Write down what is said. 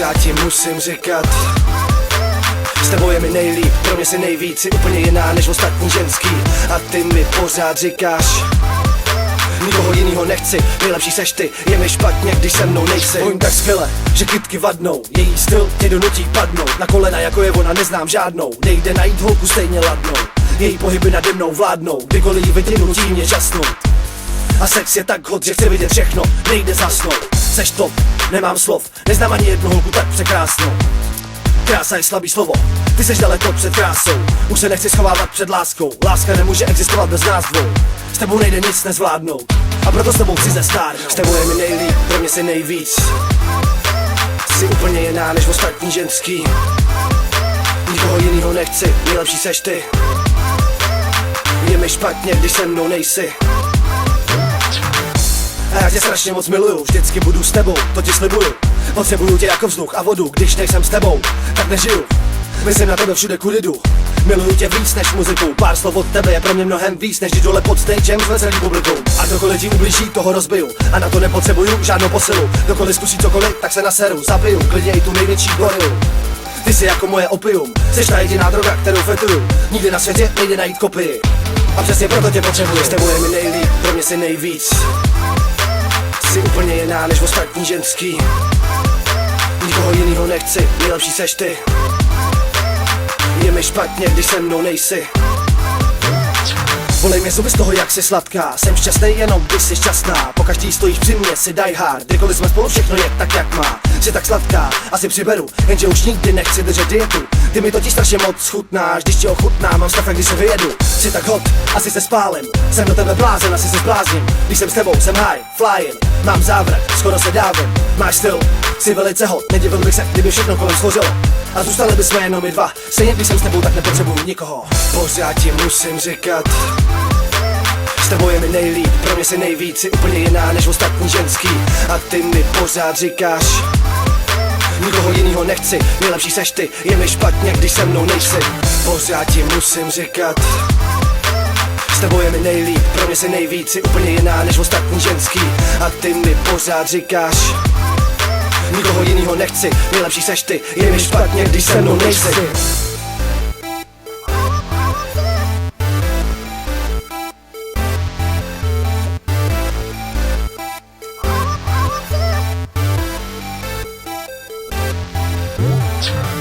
Pořád ti musím říkat, s tebou je mi nejlíp, pro mě si nejvíc, jsi úplně jiná než ostatní ženský. A ty mi pořád říkáš, nikoho jinýho nechci, nejlepší seš ty, je mi špatně, když se mnou nejsi. Vím tak skvěle, že kytky vadnou, její styl tě donutí padnout na kolena jako je ona, neznám žádnou, nejde najít holku stejně ladnou, její pohyby nade mnou vládnou, kdykoliv jí vidím, nutí mě žasnout. A sex je tak hot, že chci vidět všechno, nejde zasnout. Seš top, nemám slov, neznám ani jednu holku tak překrásnou. Krása je slabý slovo, ty seš daleko před krásou. Už se nechci schovávat před láskou, láska nemůže existovat bez nás dvou. S tebou nejde nic nezvládnout, a proto s tebou chci zestárnout. S tebou je mi nejlíp, pro mě si nejvíc, jsi úplně jiná než ostatní ženský. Nikoho jinýho nechci, nejlepší seš ty, je mi špatně, když se mnou nejsi. A já tě strašně moc miluju, vždycky budu s tebou, to ti slibuju. Potřebuju tě jako vzduch a vodu, když nejsem s tebou, tak nežiju. Myslím na tebe všude kudy jdu, miluju tě víc než muziku. Pár slov od tebe je pro mě mnohem víc, než když dole pod stagem s celý publikou. A kdokoliv ti ublíží, toho rozbiju, a na to nepotřebuju žádnou posilu. Kdokoliv zkusí cokoliv, tak se naseru, zabiju, klidně i tu největší gorilu. Ty jsi jako moje opium, jsi ta jediná droga, kterou fetuju. Nikdy na světě nejde najít kopii, a přesně proto tě potřebuju. S tebou je mi nejlíp, pro mě si nejvíc, jsi úplně jiná než ostatní ženský. Nikoho jinýho nechci, nejlepší seš ty, je mi špatně, když se mnou nejsi. Volej mě zuby z toho, jak jsi sladká, jsem šťastný jenom, když jsi šťastná. Pokaždý stojíš při mně, si die hard, kdykoliv jsme spolu, všechno je tak, jak má. Jsi tak sladká, asi přiberu, jenže už nikdy nechci držet dietu. Ty mi totiž strašně moc chutnáš, když ti ochutnám, mám stav, když se vyjedu. Jsi tak hot, asi se spálím, jsem do tebe blázen, asi se zblázním. Když jsem s tebou, jsem high, flying, mám závrat, skoro se dávím. Máš styl, jsi velice hot, nedivil bych se, kdyby všechno kolem schořilo. A zůstali bychom jenom my dva, stejně když jsem s tebou, tak nepotřebuju nikoho. Pořád ti musím říkat, s tebou je mi nejlíp, pro mě si nejvíc, jsi úplně jiná než ostatní ženský. A ty mi pořád říkáš, nikoho jinýho nechci, nejlepší seš ty, je mi špatně, když se mnou nejsi. Pořád ti musím říkat, s tebou je mi nejlíp, pro mě si nejvíc, jsi úplně jiná než ostatní ženský. A ty mi pořád říkáš, nikoho jinýho nechci, nejlepší seš ty, je mi špatně, když se mnou nejsi. Try.